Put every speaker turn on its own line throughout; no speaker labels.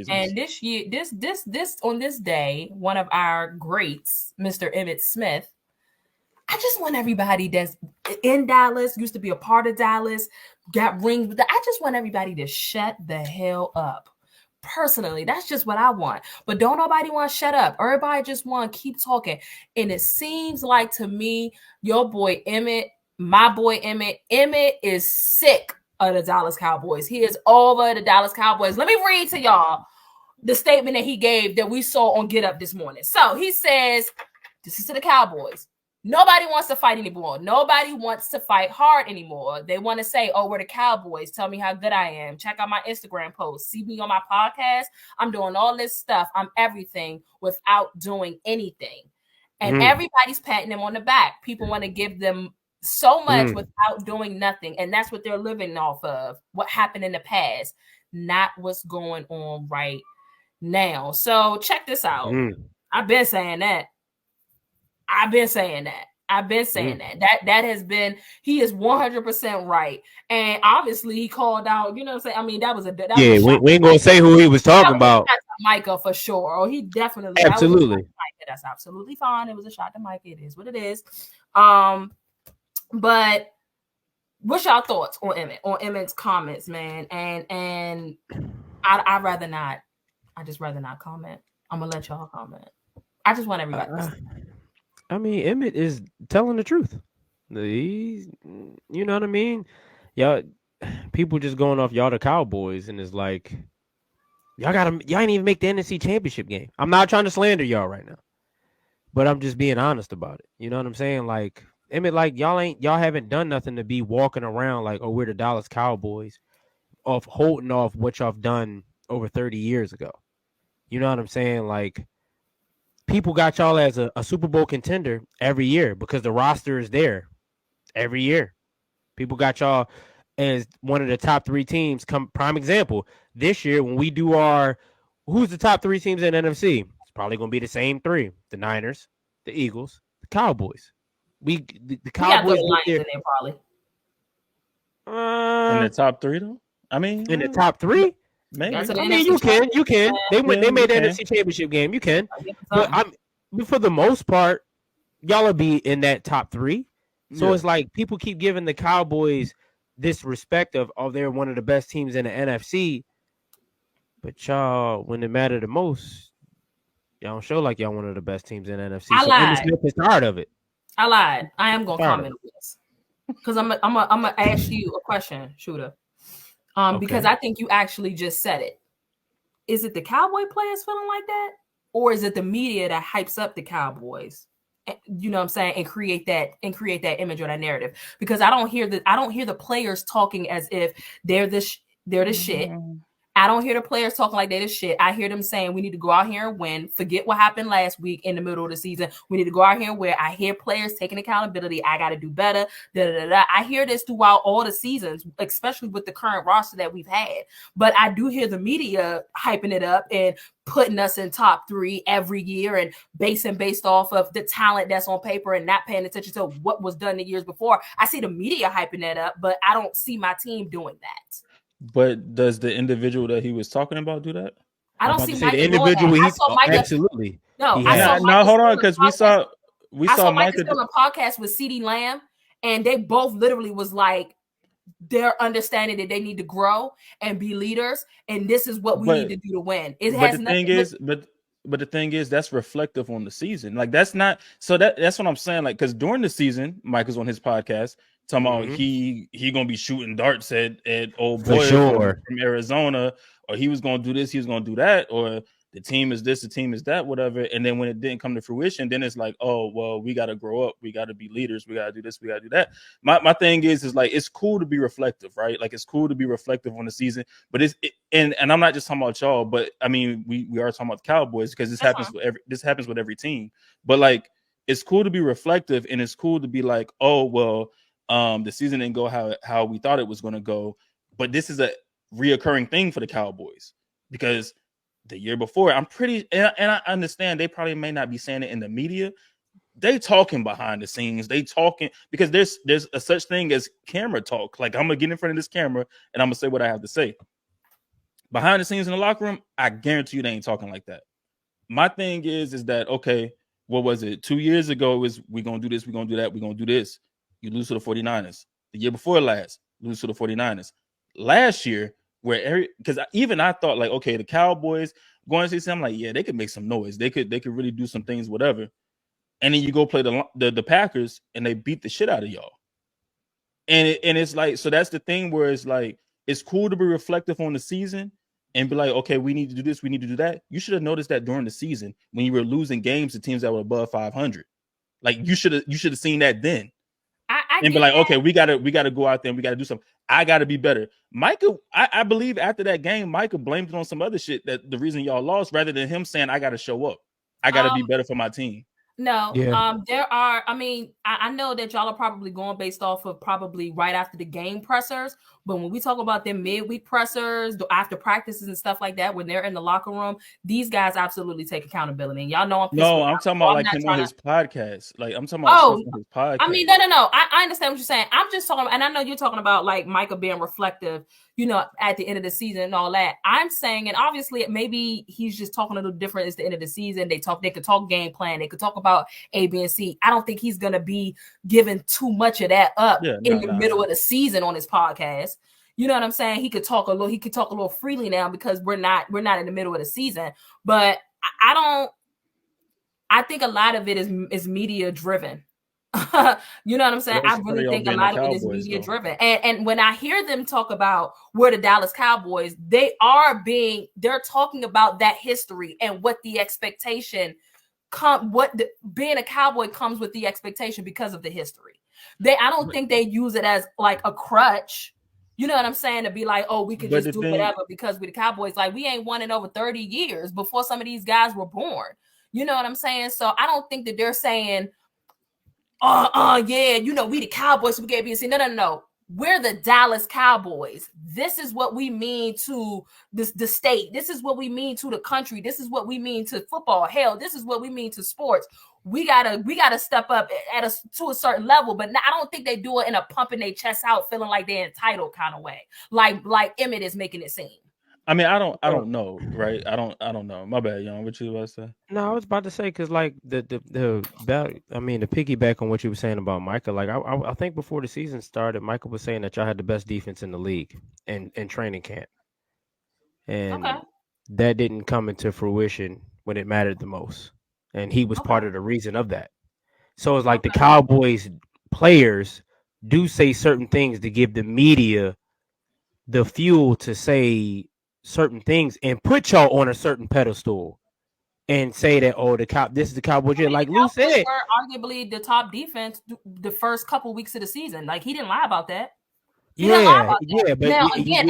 And this year, this on this day, one of our greats, Mr. Emmitt Smith, I just want everybody that's in Dallas, used to be a part of Dallas, got rings with that. I just want everybody to shut the hell up. Personally, that's just what I want. But don't nobody want to shut up. Everybody just want to keep talking. And it seems like to me, your boy Emmitt, my boy Emmitt is sick of the Dallas Cowboys. He is over the Dallas Cowboys. Let me read to y'all the statement that he gave that we saw on Get Up this morning. So he says, this is to the Cowboys. Nobody wants to fight anymore. Nobody wants to fight hard anymore. They want to say, oh, we're the Cowboys. Tell me how good I am. Check out my Instagram posts. See me on my podcast. I'm doing all this stuff. I'm everything without doing anything. And everybody's patting them on the back. People want to give them so much without doing nothing. And that's what they're living off of. What happened in the past, not what's going on right now. So check this out. I've been saying that. That has been, he is 100% right. And obviously he called out, you know what I'm saying? I mean, that was
we ain't gonna say who he was talking about.
Micah for sure. Oh, he definitely
absolutely.
That's absolutely fine. It was a shot to Micah. It is what it is. But what's y'all thoughts on Emmitt's comments, man? And I'd rather not. I just rather not comment. I'm gonna let y'all comment. I just want everybody to
I mean, Emmitt is telling the truth. He's, you know what I mean? Y'all, people just going off y'all the Cowboys, and it's like, y'all ain't even make the NFC Championship game. I'm not trying to slander y'all right now, but I'm just being honest about it. You know what I'm saying? Like, Emmitt, like y'all haven't done nothing to be walking around like, oh, we're the Dallas Cowboys, off holding off what y'all have done over 30 years ago. You know what I'm saying? Like, people got y'all as a Super Bowl contender every year because the roster is there every year. People got y'all as one of the top 3 teams. Prime example, this year when we do who's the top 3 teams in NFC? It's probably going to be the same 3. The Niners, the Eagles, the Cowboys. The Cowboys
in there probably.
In the top 3 though? I mean,
in the top 3?
Maybe.
I mean, you can. They made the NFC Championship game. You can. But for the most part, y'all will be in that top 3. So it's like people keep giving the Cowboys this respect of, oh, they're one of the best teams in the NFC. But y'all, when it mattered the most, y'all don't show like y'all one of the best teams in the NFC. Emmitt Smith is tired of it.
I lied. I am gonna comment on this because I'm gonna ask you a question, Shooter. Because I think you actually just said it. Is it the Cowboy players feeling like that? Or is it the media that hypes up the Cowboys? You know what I'm saying? And create that image or that narrative. Because I don't hear the players talking as if they're the shit. I don't hear the players talking like they're the shit. I hear them saying we need to go out here and win. Forget what happened last week in the middle of the season. We need to go out here and win. I hear players taking accountability. I got to do better. I hear this throughout all the seasons, especially with the current roster that we've had. But I do hear the media hyping it up and putting us in top 3 every year and based off of the talent that's on paper and not paying attention to what was done the years before. I see the media hyping that up, but I don't see my team doing that.
But does the individual that he was talking about do that?
I don't see Micah
the individual.
I saw Micah,
absolutely.
No, hold
on, because we saw
Micah still on a podcast with CeeDee Lamb, and they both literally was like, they're understanding that they need to grow and be leaders, and this is what we need to do to win.
But the thing is, that's reflective on the season. Like that's not so that's what I'm saying. Like, because during the season, Mike was on his podcast talking about he gonna be shooting darts at old boy from Arizona, or he was gonna do this, he was gonna do that, or the team is this, the team is that, whatever. And then when it didn't come to fruition, then it's like, oh well, we got to grow up, we got to be leaders, we got to do this, we got to do that. My thing is like, it's cool to be reflective, right? Like it's cool to be reflective on the season, but and I'm not just talking about y'all, but I mean we are talking about the Cowboys because this happens with every team. But like, it's cool to be reflective, and it's cool to be like, oh well, the season didn't go how we thought it was going to go, but this is a reoccurring thing for the Cowboys because the year before, I'm pretty, and I understand they probably may not be saying it in the media. They talking behind the scenes. They talking because there's a such thing as camera talk. Like, I'm gonna get in front of this camera and I'm gonna say what I have to say. Behind the scenes in the locker room, I guarantee you they ain't talking like that. My thing is that, okay, what was it? 2 years ago, it was we're going to do this, we're going to do that, we're going to do this. You lose to the 49ers. The year before last, lose to the 49ers. Last year, because even I thought, like, okay, the Cowboys going to see something, like, yeah, they could make some noise. They could really do some things, whatever. And then you go play the Packers, and they beat the shit out of y'all. And it's like, so that's the thing where it's like, it's cool to be reflective on the season and be like, okay, we need to do this, we need to do that. You should have noticed that during the season when you were losing games to teams that were above 500. Like, you should have seen that then. And be like, okay, we gotta go out there and we gotta do something. I gotta be better. Micah, I believe after that game, Micah blamed it on some other shit, that the reason y'all lost, rather than him saying, I gotta show up. I gotta be better for my team.
No, there are. I mean, I know that y'all are probably going based off of probably right after the game pressers, but when we talk about them midweek pressers, after practices and stuff like that, when they're in the locker room, these guys absolutely take accountability. And y'all know I'm pissed.
No, I'm talking about like him on his podcast. Like, I'm talking about stuff on his podcast.
I mean, no. I understand what you're saying. I'm just talking, and I know you're talking about like Micah being reflective, you know, at the end of the season and all that. I'm saying, and obviously maybe he's just talking a little different. It's the end of the season. They could talk game plan. They could talk about A, B, and C. I don't think he's gonna be giving too much of that up in the middle of the season on his podcast. You know what I'm saying? He could talk a little freely now because we're not in the middle of the season. But I think a lot of it is media driven. You know what I'm saying? I really think a lot of it is media driven. And when I hear them talk about where the Dallas Cowboys, they're talking about that history and what the expectation being a Cowboy comes with the expectation because of the history. I don't think they use it as like a crutch. You know what I'm saying? To be like, oh, we could just do whatever because we're the Cowboys. Like, we ain't won in over 30 years before some of these guys were born. You know what I'm saying? So I don't think that they're saying, yeah, you know, we the Cowboys, so we can't be seen. No. We're the Dallas Cowboys. This is what we mean to the state. This is what we mean to the country. This is what we mean to football. Hell, this is what we mean to sports. We gotta step up to a certain level, but I don't think they do it in a pumping their chest out, feeling like they're entitled kind of way, like Emmitt is making it seem.
I mean, I don't know, right? I don't know. My bad, young. What you about to say?
No, I was about to say, because like the piggyback on what you were saying about Micah. Like I think before the season started, Micah was saying that y'all had the best defense in the league in training camp, and that didn't come into fruition when it mattered the most, and he was part of the reason of that. So it's like the Cowboys players do say certain things to give the media the fuel to say certain things and put y'all on a certain pedestal and say that, oh, this is the Cowboys. Like Lou said,
were arguably the top defense the first couple weeks of the season. Like, he didn't lie about that.
But
now again,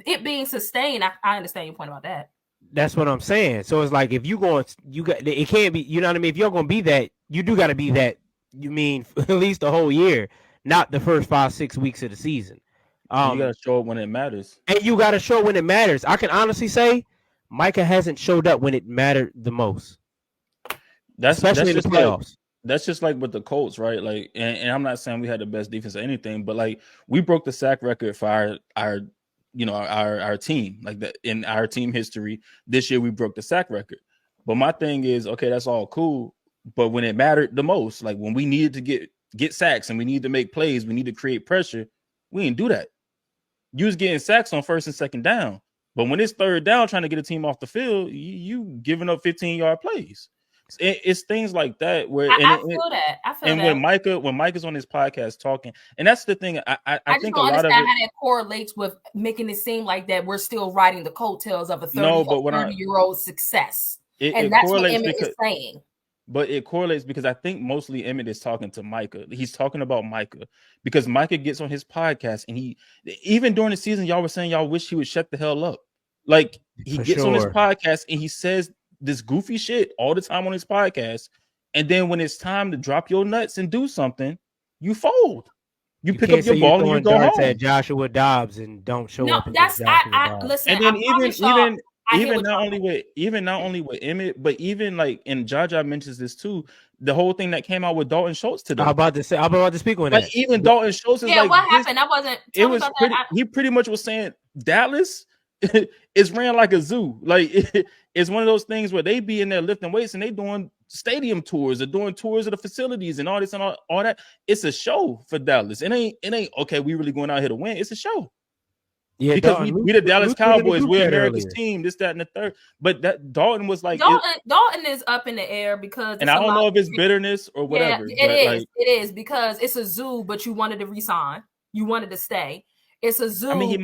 it being sustained, I understand your point about that.
That's what I'm saying. So it's like, if it can't be, you know what I mean? If you're going to be that, you do got to be that, you mean, at least the whole year, not the first 5-6 weeks of the season.
You gotta show up when it matters.
And you gotta show when it matters. I can honestly say Micah hasn't showed up when it mattered the most. Especially in the playoffs.
That's just like with the Colts, right? Like, and I'm not saying we had the best defense or anything, but like, we broke the sack record for our team. Like, in our team history this year, we broke the sack record. But my thing is, okay, that's all cool, but when it mattered the most, like when we needed to get sacks and we need to make plays, we need to create pressure, we didn't do that. You was getting sacks on first and second down, but when it's third down trying to get a team off the field, you giving up 15-yard plays. It's things like that where I feel that. And when Micah's on his podcast talking, and that's the thing, I think a lot of it,
how that correlates with making it seem like that we're still riding the coattails of a 30-year-old success, and that's what Emmitt is saying.
But it correlates because I think mostly Emmitt is talking to Micah. He's talking about Micah because Micah gets on his podcast, and even during the season, y'all were saying y'all wish he would shut the hell up. Like, he gets on his podcast and he says this goofy shit all the time on his podcast, and then when it's time to drop your nuts and do something, you fold. You pick up your ball and you go home.
At Joshua Dobbs and don't show up.
Listen.
And then even not only with Emmitt, but even like, and Jaja mentions this too, the whole thing that came out with Dalton Schultz today.
I'm about to speak on that.
Even Dalton Schultz is
what happened? I wasn't.
He pretty much was saying Dallas it's ran like a zoo. Like it's one of those things where they be in there lifting weights and they doing stadium tours or doing tours of the facilities and all this and all that. It's a show for Dallas. It ain't okay. We really going out here to win. It's a show.
Yeah,
Because
Dalton,
we the Dallas Cowboys, we're America's
earlier.
team, this, that, and the third. But that Dalton was like,
Dalton is up in the air because,
and I don't know if it's bitterness or whatever.
Yeah, it is because it's a zoo, but you wanted to resign, you wanted to stay. It's a zoo. I mean,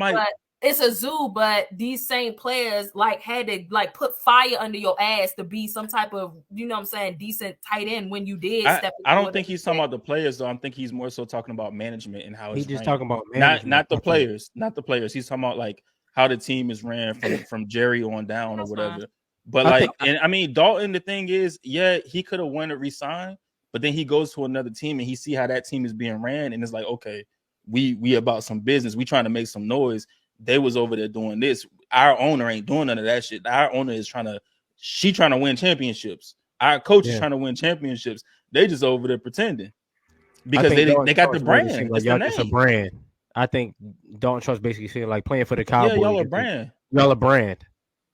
it's a zoo, but these same players like had to like put fire under your ass to be some type of, you know what I'm saying, decent tight end when you did step.
I don't think he's talking about the players though. I think he's more so talking about management and how
he's just talking about management.
Not the players, not the players. He's talking about like how the team is ran from Jerry on down or whatever. Fine. But I mean, Dalton, the thing is, yeah, he could have won or resigned, but then he goes to another team and he see how that team is being ran, and it's like, okay, we about some business. We trying to make some noise. They was over there doing this. Our owner ain't doing none of that shit. Our owner is trying to win championships. Our coach is trying to win championships. They just over there pretending because they got the brand.
Like it's a brand. I think Dalton Schultz basically saying like playing for the Cowboys.
Yeah, y'all a brand.
Y'all a brand.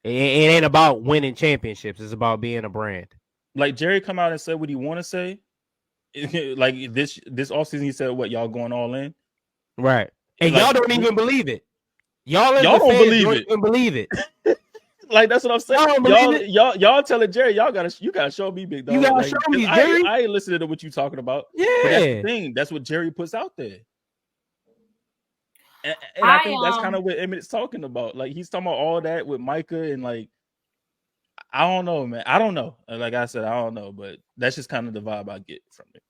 It ain't about winning championships. It's about being a brand.
Like Jerry come out and said what he want to say. Like this offseason, he said, "What, y'all going all in?"
Right, and like, y'all don't even believe it. Y'all
don't
believe it.
Like that's what I'm saying. Y'all telling Jerry, you gotta show me, big dog.
You gotta show me, Jerry.
I ain't listening to what you talking about.
Yeah,
but that's the thing. That's what Jerry puts out there. And I think that's kind of what Emmitt's talking about. Like he's talking about all that with Micah and like, I don't know, man. I don't know. Like I said, I don't know, but that's just kind of the vibe I get from it.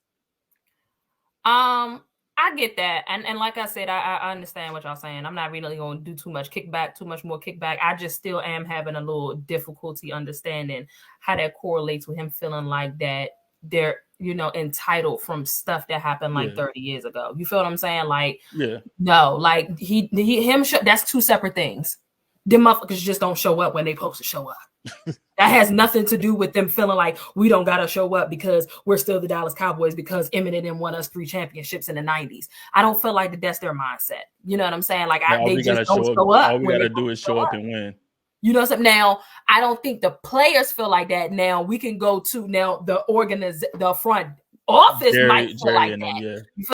I get that, and like I said, I understand what y'all saying. I'm not really going to do too much more kickback. I just still am having a little difficulty understanding how that correlates with him feeling like that they're, you know, entitled from stuff that happened like 30 years ago. You feel what I'm saying? Like, no, like that's two separate things. Them motherfuckers just don't show up when they supposed to show up. That has nothing to do with them feeling like we don't gotta show up because we're still the Dallas Cowboys because Emmitt and won us 3 championships in the 90s. I don't feel like that's their mindset. You know what I'm saying? Like they just don't show up.
All we gotta do is show up and win.
You know what I'm saying? Now, I don't think the players feel like that. Now we can go to the front office might feel like that.